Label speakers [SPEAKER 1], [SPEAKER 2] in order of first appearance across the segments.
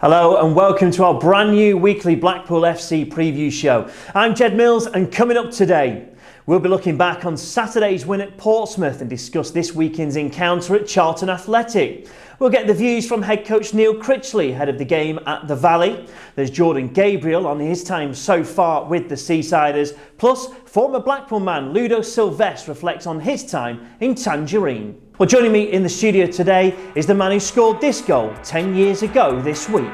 [SPEAKER 1] Hello and welcome to our brand new weekly Blackpool FC preview show. I'm Jed Mills, and coming up today, we'll be looking back on Saturday's win at Portsmouth and discuss this weekend's encounter at Charlton Athletic. We'll get the views from head coach Neil Critchley ahead of the game at the Valley. There's Jordan Gabriel on his time so far with the Seasiders. Plus, former Blackpool man Ludo Sylvestre reflects on his time in Tangerine. Well, joining me in the studio today is the man who scored this goal 10 years ago this week.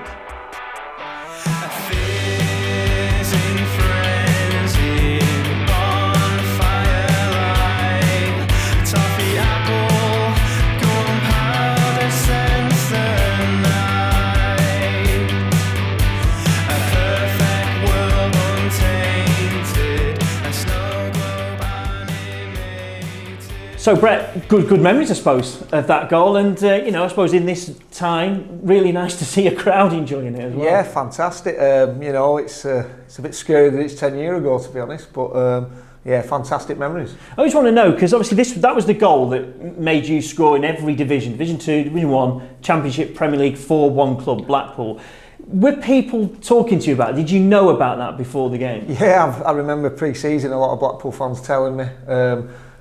[SPEAKER 1] So Brett, good memories I suppose of that goal, and I suppose in this time, really nice to see a crowd enjoying it as well.
[SPEAKER 2] Yeah, fantastic. It's a bit scary that it's 10 years ago, to be honest, but yeah, fantastic memories.
[SPEAKER 1] I just want to know, because obviously that was the goal that made you score in every division, Division 2, Division 1, Championship, Premier League, 4-1 club, Blackpool. Were people talking to you about it? Did you know about that before the game?
[SPEAKER 2] Yeah, I remember pre-season a lot of Blackpool fans telling me.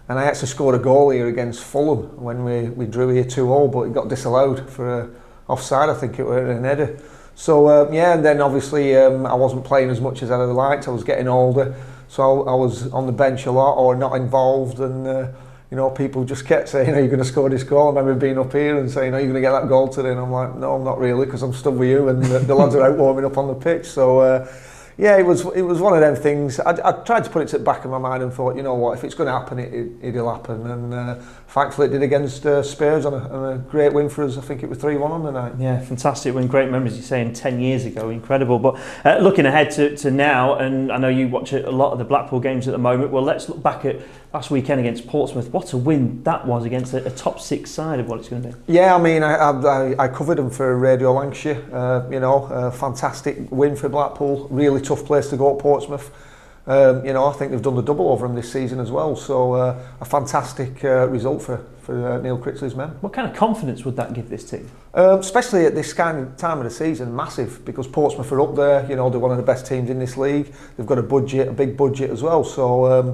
[SPEAKER 2] And I actually scored a goal here against Fulham when we drew here 2-0, but it got disallowed for offside, I think it was an header. So and then obviously I wasn't playing as much as I'd have liked. I was getting older, so I was on the bench a lot or not involved, and people just kept saying, you're going to score this goal. I remember being up here and saying, you're going to get that goal today, and I'm like, no, I'm not really, because I'm stood with you, and the lads are out warming up on the pitch. So yeah, it was one of them things. I tried to put it to the back of my mind and thought, you know what, if it's going to happen, it'll happen. And thankfully it did against Spurs on a great win for us. I think it was 3-1 on the night.
[SPEAKER 1] Yeah, fantastic win, great memories. You're saying 10 years ago, incredible. But looking ahead to now, and I know you watch a lot of the Blackpool games at the moment. Well, let's look back at last weekend against Portsmouth. What a win that was against a top six side of what it's going to be.
[SPEAKER 2] Yeah, I mean, I covered them for Radio Lancashire. A fantastic win for Blackpool. Really tough place to go at Portsmouth. I think they've done the double over them this season as well. So a fantastic result for Neil Critchley's men.
[SPEAKER 1] What kind of confidence would that give this team?
[SPEAKER 2] Especially at this kind of time of the season, massive, because Portsmouth are up there. They're one of the best teams in this league. They've got a big budget as well. So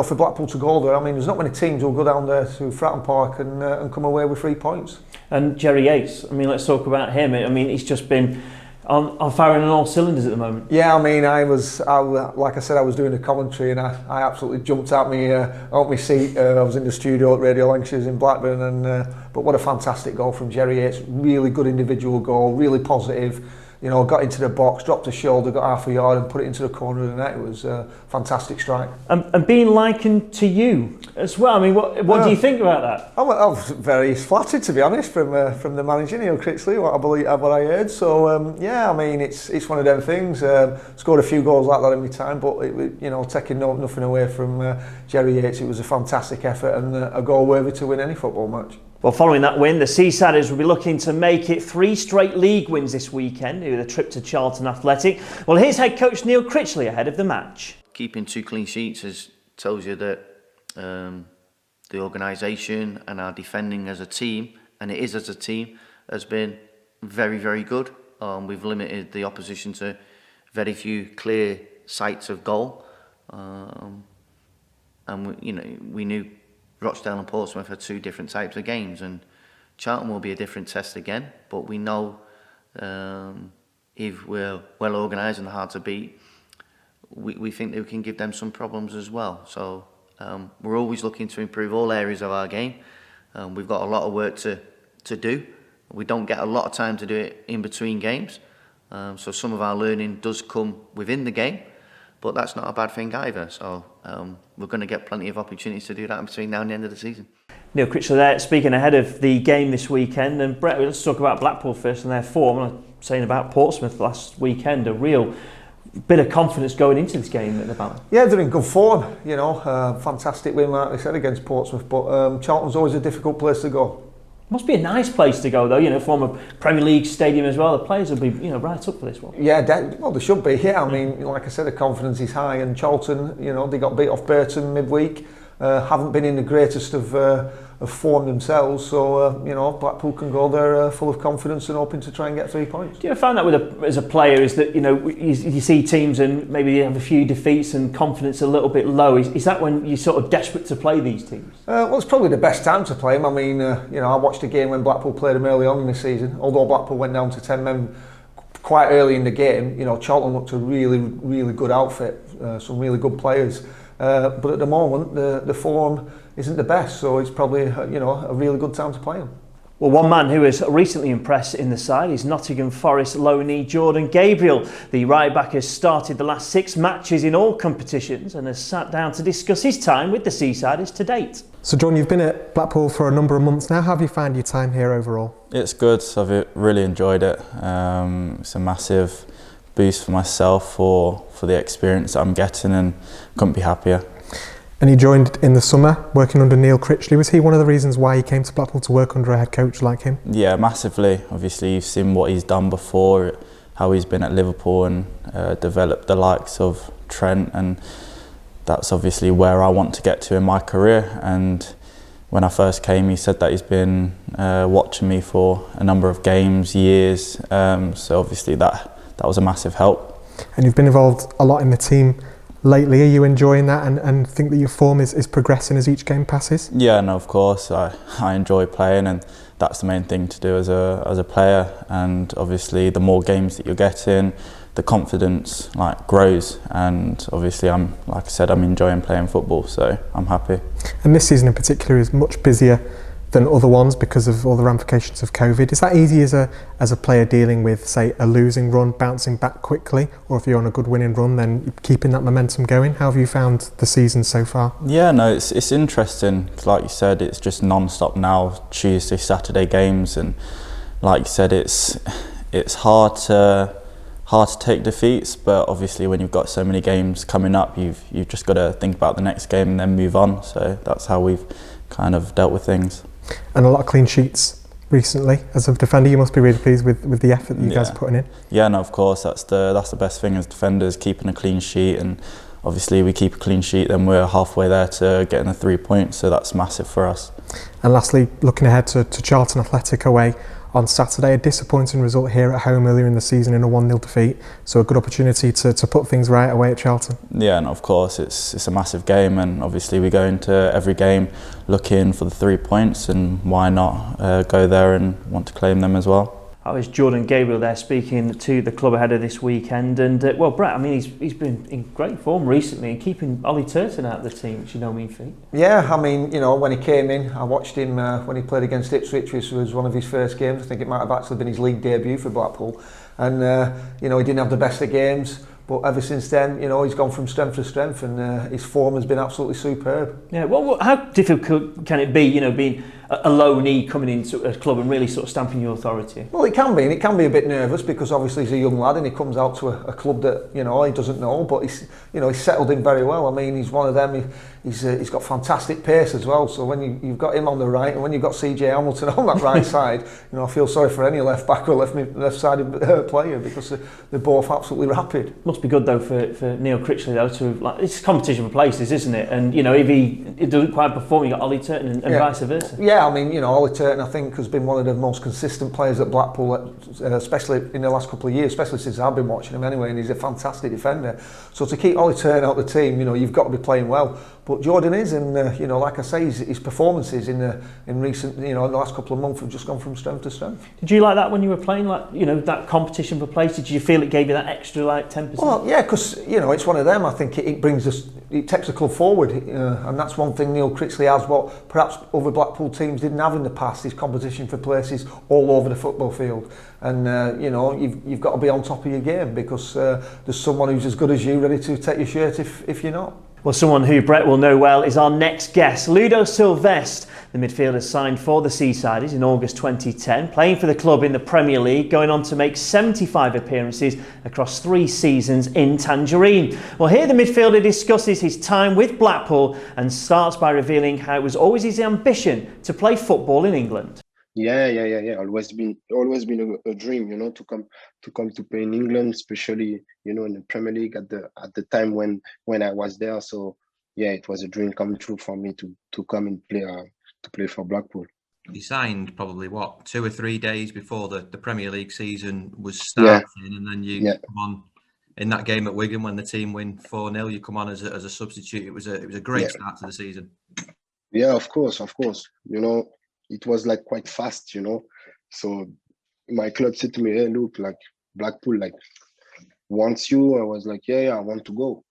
[SPEAKER 2] for Blackpool to go there, I mean, there's not many teams who'll go down there to Fratton Park and come away with 3 points. And
[SPEAKER 1] Jerry Yates, I mean, let's talk about him. I mean, he's just been on firing on all cylinders at the moment.
[SPEAKER 2] Yeah, I mean, like I said, I was doing the commentary, and I absolutely jumped out my seat. I was in the studio at Radio Lancashire in Blackburn, but what a fantastic goal from Jerry Yates. Really good individual goal, really positive. Got into the box, dropped a shoulder, got half a yard and put it into the corner of the net. It was a fantastic strike. And being likened to you as well. I mean, what do you think about that? I was very flattered, to be honest, from the manager, Neil Critchley, what I heard. So, I mean, it's one of them things. Scored a few goals like that in my time, but, taking nothing away from Jerry Yates, it was a fantastic effort and a goal worthy to win any football match.
[SPEAKER 1] Well, following that win, the Seasiders will be looking to make it 3 straight league wins this weekend with a trip to Charlton Athletic. Well, here's head coach Neil Critchley ahead of the match.
[SPEAKER 3] Keeping 2 clean sheets tells you that the organisation and our defending as a team, and it is as a team, has been very, very good. We've limited the opposition to very few clear sights of goal, and we knew Rochdale and Portsmouth are 2 different types of games, and Charlton will be a different test again, but we know if we're well organised and hard to beat, we think that we can give them some problems as well. So we're always looking to improve all areas of our game. We've got a lot of work to do. We don't get a lot of time to do it in between games, so some of our learning does come within the game, but that's not a bad thing either. So we're going to get plenty of opportunities to do that between now and the end of the season.
[SPEAKER 1] Neil Critchley there, speaking ahead of the game this weekend. And Brett, let's talk about Blackpool first and their form. I'm saying about Portsmouth last weekend, a real bit of confidence going into this game at the Valley.
[SPEAKER 2] Yeah, they're in good form. Fantastic win, like they said, against Portsmouth. But Charlton's always a difficult place to go.
[SPEAKER 1] Must be a nice place to go though, former Premier League stadium as well. The players will be, right up for this one.
[SPEAKER 2] Yeah, they should be. Yeah, I mean, like I said, the confidence is high, and Charlton, they got beat off Burton midweek. Haven't been in the greatest of have formed themselves. So you know, Blackpool can go there full of confidence and hoping to try and get 3 points.
[SPEAKER 1] Do you find that as a player is that, you know, you see teams and maybe you have a few defeats and confidence a little bit low? Is that when you're sort of desperate to play these teams?
[SPEAKER 2] Well, it's probably the best time to play them. I mean, you know, I watched a game when Blackpool played them early on in the season. Although Blackpool went down to 10 men quite early in the game, you know, Charlton looked a really good outfit, some really good players. But at the moment, the form isn't the best, so it's probably, you know, a really good time to play them.
[SPEAKER 1] Well, one man who has recently impressed in the side is Nottingham Forest loanee Jordan Gabriel. The right back has started the last 6 matches in all competitions and has sat down to discuss his time with the Seasiders to date.
[SPEAKER 4] So Jordan, you've been at Blackpool for a number of months now. How have you found your time here overall?
[SPEAKER 5] It's good. I've really enjoyed it. It's a massive boost for myself for the experience that I'm getting, and couldn't be happier.
[SPEAKER 4] And you joined in the summer working under Neil Critchley. Was he one of the reasons why you came to Blackpool to work under a head coach like him?
[SPEAKER 5] Yeah, massively. Obviously, you've seen what he's done before, how he's been at Liverpool and developed the likes of Trent, and that's obviously where I want to get to in my career. And when I first came, he said that he's been watching me for a number of games, years. So obviously that was a massive help. And
[SPEAKER 4] you've been involved a lot in the team lately. Are you enjoying that and think that your form is progressing as each game passes?
[SPEAKER 5] Yeah, no, of course. I enjoy playing, and that's the main thing to do as a player. And obviously the more games that you're getting, the confidence grows, and obviously like I said, I'm enjoying playing football, so I'm happy.
[SPEAKER 4] And this season in particular is much busier than other ones because of all the ramifications of COVID. Is that easy as a player dealing with, say, a losing run, bouncing back quickly, or if you're on a good winning run, then keeping that momentum going? How have you found the season so far?
[SPEAKER 5] Yeah, no, it's interesting. Like you said, it's just non-stop now, Tuesday, Saturday games, and like you said, it's hard to take defeats, but obviously when you've got so many games coming up, you've just got to think about the next game and then move on. So that's how we've kind of dealt with things.
[SPEAKER 4] And a lot of clean sheets recently. As a defender, you must be really pleased with the effort that you guys are putting in.
[SPEAKER 5] Yeah, no, of course, that's the best thing as defenders, keeping a clean sheet, and obviously we keep a clean sheet, then we're halfway there to getting the 3 points, so that's massive for us.
[SPEAKER 4] And lastly, looking ahead to Charlton Athletic away on Saturday, a disappointing result here at home earlier in the season in a 1-0 defeat, so a good opportunity to put things right away at Charlton.
[SPEAKER 5] Yeah, and of course it's a massive game, and obviously we go into every game looking for the 3 points, and why not go there and want to claim them as well.
[SPEAKER 1] That was Jordan Gabriel there speaking to the club ahead of this weekend. And well, Brett, I mean, he's been in great form recently and keeping Ollie Turton out of the team, which you know mean feat.
[SPEAKER 2] Yeah, I mean, you know, when he came in, I watched him when he played against Ipswich, which was one of his first games. I think it might have actually been his league debut for Blackpool. And, you know, he didn't have the best of games. But ever since then, you know, he's gone from strength to strength, and his form has been absolutely superb.
[SPEAKER 1] Yeah, well, how difficult can it be, you know, being a loanee coming into a club and really sort of stamping your authority?
[SPEAKER 2] Well, it can be, and it can be a bit nervous because obviously he's a young lad and he comes out to a club that, you know, he doesn't know, but he's settled in very well. I mean, he's one of them. He's got fantastic pace as well. So when you've got him on the right, and when you've got CJ Hamilton on that right side, you know, I feel sorry for any left back or left-sided player because they're both absolutely rapid.
[SPEAKER 1] Must be good though for Neil Critchley though to it's competition for places, isn't it? And you know, if he doesn't quite perform, you got Ollie Turton and vice versa.
[SPEAKER 2] Yeah, I mean, you know, Ollie Turton I think has been one of the most consistent players at Blackpool, especially in the last couple of years, especially since I've been watching him anyway, and he's a fantastic defender. So to keep Ollie Turton out of the team, you know, you've got to be playing well. But Jordan is, and you know, like I say, his performances in recent, you know, in the last couple of months have just gone from strength to strength.
[SPEAKER 1] Did you like that when you were playing, like, you know, that competition for places? Did you feel it gave you that extra like 10%?
[SPEAKER 2] Well, yeah, because you know, it's one of them. I think it brings us, it takes the club forward, and that's one thing Neil Critchley has, what perhaps other Blackpool teams didn't have in the past, is competition for places all over the football field. And you know, you've got to be on top of your game because there's someone who's as good as you ready to take your shirt if you're not.
[SPEAKER 1] Well, someone who Brett will know well is our next guest, Ludo Sylvestre. The midfielder signed for the Seasiders in August 2010, playing for the club in the Premier League, going on to make 75 appearances across 3 seasons in Tangerine. Well, here the midfielder discusses his time with Blackpool and starts by revealing how it was always his ambition to play football in England.
[SPEAKER 6] Yeah. Always been a dream, you know, to come to play in England, especially, you know, in the Premier League at the time when I was there. So yeah, it was a dream coming true for me to come and play for Blackpool.
[SPEAKER 7] He signed probably, 2 or 3 days before the Premier League season was
[SPEAKER 6] Yeah.
[SPEAKER 7] starting, and then you
[SPEAKER 6] Yeah.
[SPEAKER 7] come on in that game at Wigan when the team win 4-0. You come on as a substitute. It was a great
[SPEAKER 6] Yeah.
[SPEAKER 7] start to the season.
[SPEAKER 6] Yeah, of course. You know, it was like quite fast, you know. So my club said to me, "Hey, look, like Blackpool, like wants you." I was like, yeah, I want to go.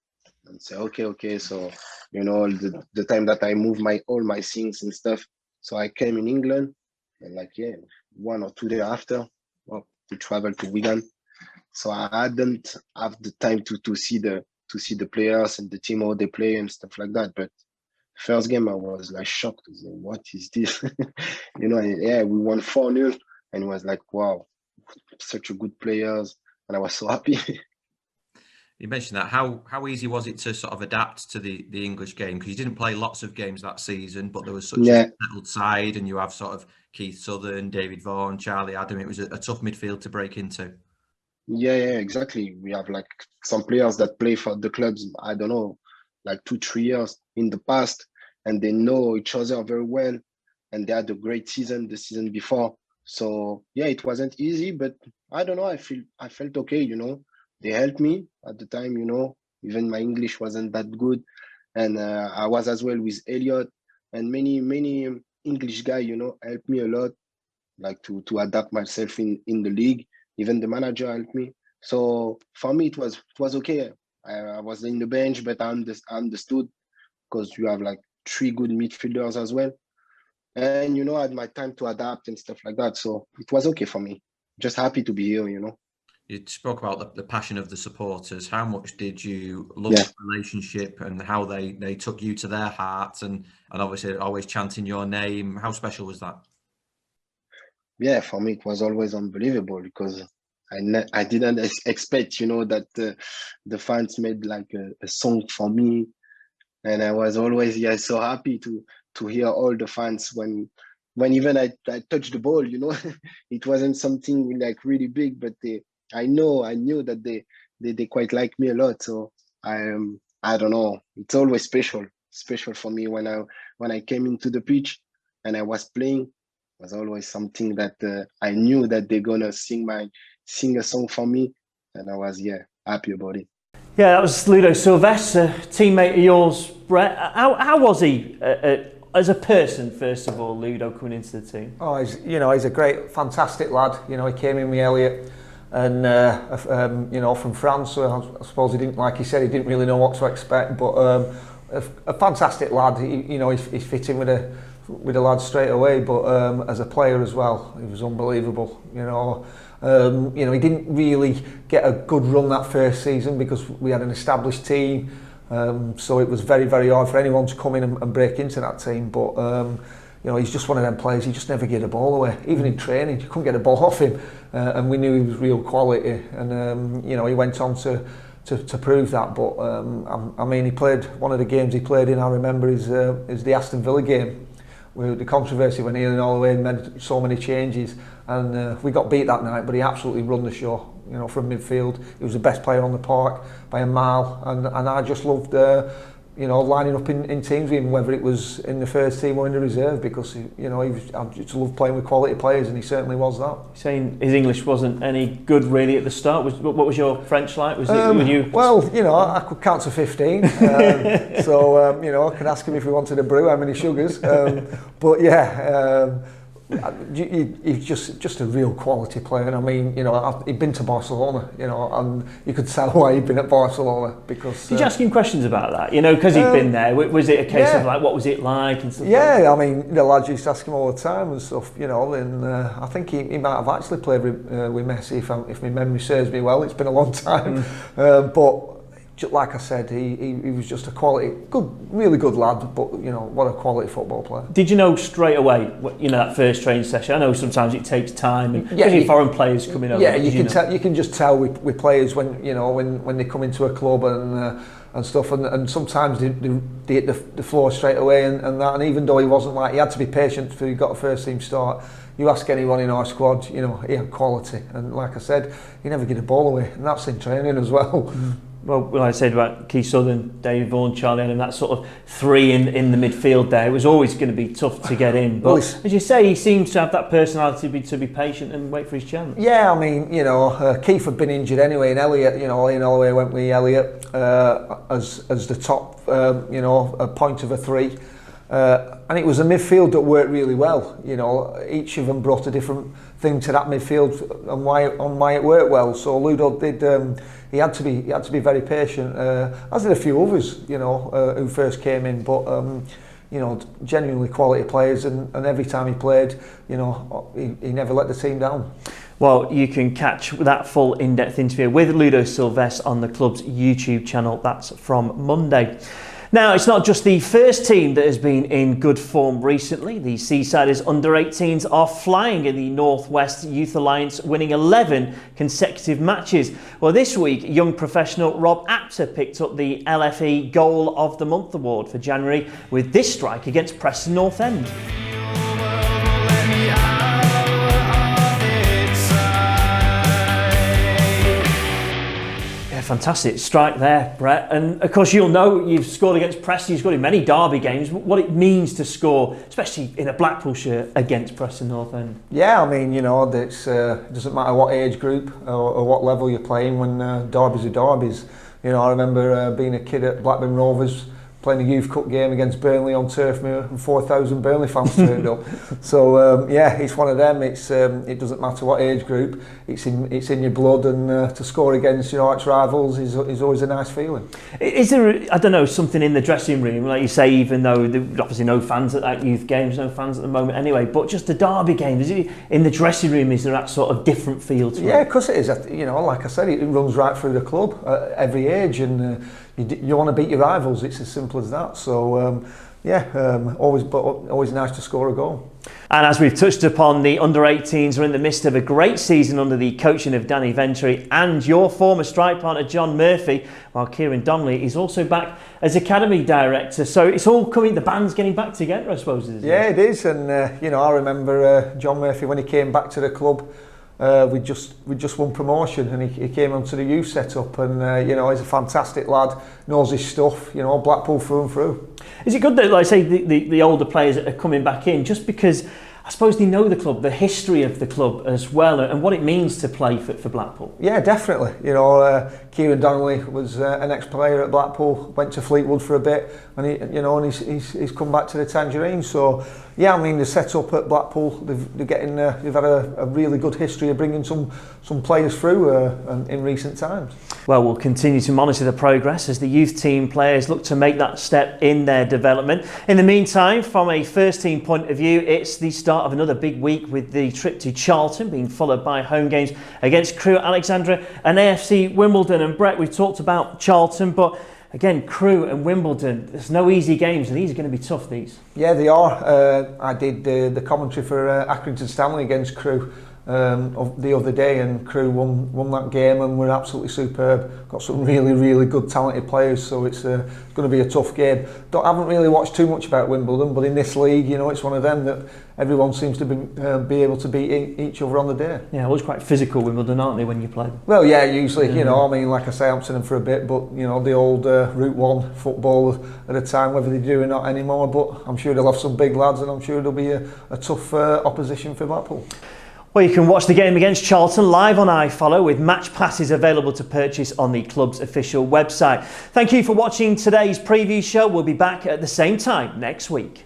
[SPEAKER 6] And say, okay. So, you know, the time that I moved all my things and stuff. So I came in England, and like, yeah, 1 or 2 days after, well, we traveled to Wigan. So I didn't have the time to see the players and the team, how they play and stuff like that. But first game, I was like shocked. I was like, what is this? You know, and, yeah, we won 4-0, and it was like, wow, such a good players, and I was so happy.
[SPEAKER 7] You mentioned that. How easy was it to sort of adapt to the English game? Because you didn't play lots of games that season, but there was such a settled side, and you have sort of Keith Southern, David Vaughan, Charlie Adam. It was a tough midfield to break into.
[SPEAKER 6] Yeah, exactly. We have like some players that play for the clubs, I don't know, like 2-3 years in the past, and they know each other very well, and they had a great season the season before. So yeah, it wasn't easy, but I don't know. I felt okay, you know. They helped me at the time, you know. Even my English wasn't that good, and I was as well with Elliot, and many English guys, you know, helped me a lot, like to adapt myself in the league. Even the manager helped me. So for me, it was okay. I was in the bench, but I understood, because you have like 3 good midfielders as well, and you know, I had my time to adapt and stuff like that. So it was okay for me. Just happy to be here, you know.
[SPEAKER 7] You spoke about the passion of the supporters. How much did you love the relationship and how they took you to their hearts, and obviously always chanting your name? How special was that?
[SPEAKER 6] Yeah, for me, it was always unbelievable, because I didn't expect, you know, that the fans made like a song for me, and I was always so happy to hear all the fans when even I touched the ball, you know. It wasn't something like really big, but I knew that they quite like me a lot. So I don't know. It's always special for me when I came into the pitch and I was playing. It was always something that I knew that they're gonna sing a song for me, and I was happy about it.
[SPEAKER 1] Yeah, that was Ludo Sylvestre, teammate of yours, Brett. How was he as a person, first of all, Ludo, coming into the team?
[SPEAKER 2] Oh, he's a great, fantastic lad. You know, he came in with Elliot, and you know, from France. So I suppose he didn't, like he said, he didn't really know what to expect. But a fantastic lad. You know, he's fit in with the lads straight away. But as a player as well, he was unbelievable. You know, he didn't really get a good run that first season because we had an established team. So it was very, very hard for anyone to come in and break into that team. But you know, he's just one of them players. He just never gave the ball away. Even in training, you couldn't get a ball off him. And we knew he was real quality. And you know, he went on to prove that. But I mean, he played one of the games he played in. I remember is the Aston Villa game, with the controversy when he and all the way made so many changes, and we got beat that night. But he absolutely run the show. You know, from midfield, he was the best player on the park by a mile, and I just loved you know, lining up in teams with him, whether it was in the first team or in the reserve, because you know, I just loved playing with quality players, and he certainly was that.
[SPEAKER 1] Saying his English wasn't any good really at the start. What was your French like? Was it with you?
[SPEAKER 2] Well, you know, I could count to 15, so you know, I could ask him if he wanted a brew, how many sugars. But yeah. He's just a real quality player, and I mean, you know, he'd been to Barcelona, you know, and you could tell why he'd been at Barcelona, because.
[SPEAKER 1] Did you ask him questions about that? You know, because he'd been there. Was it a case of like, what was it like and stuff?
[SPEAKER 2] Yeah, I mean, the lads used to ask him all the time and stuff, you know, and I think he might have actually played with Messi, if my memory serves me well. It's been a long time, but. Like I said, he was just a really good lad, but you know, what a quality football player.
[SPEAKER 1] Did you know straight away, you know, that first training session? I know sometimes it takes time, and especially foreign players coming over.
[SPEAKER 2] Yeah, you can just tell with players when you know when they come into a club and stuff, and sometimes they hit the floor straight away and that. And even though he wasn't like, he had to be patient till he got a first team start. You ask anyone in our squad, you know, he had quality, and like I said, he never get a ball away, and that's in training as well.
[SPEAKER 1] well, like I said about Keith Southern, David Vaughan, Charlie Adam, that sort of three in the midfield there, it was always going to be tough to get in. But as you say, he seems to have that personality to be patient and wait for his chance.
[SPEAKER 2] Yeah, I mean, you know, Keith had been injured anyway, and Elliot, you know, Ian Holloway went with Elliot as the top, you know, a point of a three. And it was a midfield that worked really well. You know, each of them brought a different thing to that midfield and why it worked well. So Ludo did. He had to be very patient. As did a few others, you know, who first came in. But you know, genuinely quality players, and every time he played, you know, he never let the team down.
[SPEAKER 1] Well, you can catch that full in-depth interview with Ludo Sylvestre on the club's YouTube channel. That's from Monday. Now, it's not just the first team that has been in good form recently. The Seasiders under-18s are flying in the North West Youth Alliance, winning 11 consecutive matches. Well, this week, young professional Rob Apter picked up the LFE Goal of the Month award for January with this strike against Preston North End. Fantastic strike there, Brett. And of course, you'll know you've scored against Preston, you've scored in many derby games, what it means to score, especially in a Blackpool shirt, against Preston North End.
[SPEAKER 2] Yeah, I mean, you know, it doesn't matter what age group or what level you're playing when derbies are derbies. You know, I remember being a kid at Blackburn Rovers, playing a Youth Cup game against Burnley on Turf Moor, and 4,000 Burnley fans turned up. So yeah, it's one of them. it doesn't matter what age group. It's in your blood, and to score against your arch rivals is always a nice feeling.
[SPEAKER 1] Is there, I don't know, something in the dressing room, like you say, even though there are obviously no fans at that youth games, no fans at the moment anyway, but just the derby game, is it in the dressing room? Is there that sort of different feel to it?
[SPEAKER 2] Yeah, of course it is. You know, like I said, it runs right through the club at every age, and you want to beat your rivals. It's as simple as that. So always nice to score a goal.
[SPEAKER 1] And as we've touched upon, the under-18s are in the midst of a great season under the coaching of Danny Venturi and your former strike partner John Murphy, while Kieran Donnelly is also back as academy director. So it's all coming, the band's getting back together, I suppose.
[SPEAKER 2] Yeah, it is. And you know, I remember John Murphy when he came back to the club. We just won promotion, and he came onto the youth setup, and you know, he's a fantastic lad, knows his stuff, you know, Blackpool through and through. Is
[SPEAKER 1] it good that, like I say, the older players are coming back in, just because I suppose they know the club, the history of the club as well, and what it means to play for Blackpool? Yeah, definitely. You know, Kieran Donnelly was an ex-player at Blackpool, went to Fleetwood for a bit, and he's come back to the Tangerine. So yeah, I mean, the setup at Blackpool, they've had a really good history of bringing some players through in recent times. Well, we'll continue to monitor the progress as the youth team players look to make that step in their development. In the meantime, from a first team point of view, it's the start of another big week with the trip to Charlton being followed by home games against Crewe, Alexandra and AFC Wimbledon. And Brett, we've talked about Charlton, but again, Crewe and Wimbledon, there's no easy games, and these are going to be tough, these. Yeah, they are. I did the commentary for Accrington Stanley against Crewe the other day, and Crewe won that game and were absolutely superb. Got some really good talented players, so it's going to be a tough game. I haven't really watched too much about Wimbledon, but in this league, you know, it's one of them that everyone seems to be able to beat each other on the day. Yeah, well, it's quite physical, Wimbledon, aren't they, when you play? Well, yeah, usually, you know, I mean, like I say, Hampton for a bit, but, you know, the old Route 1 football at a time, whether they do or not anymore, but I'm sure they'll have some big lads, and I'm sure there'll be a tough opposition for Blackpool. Well, you can watch the game against Charlton live on iFollow with match passes available to purchase on the club's official website. Thank you for watching today's preview show. We'll be back at the same time next week.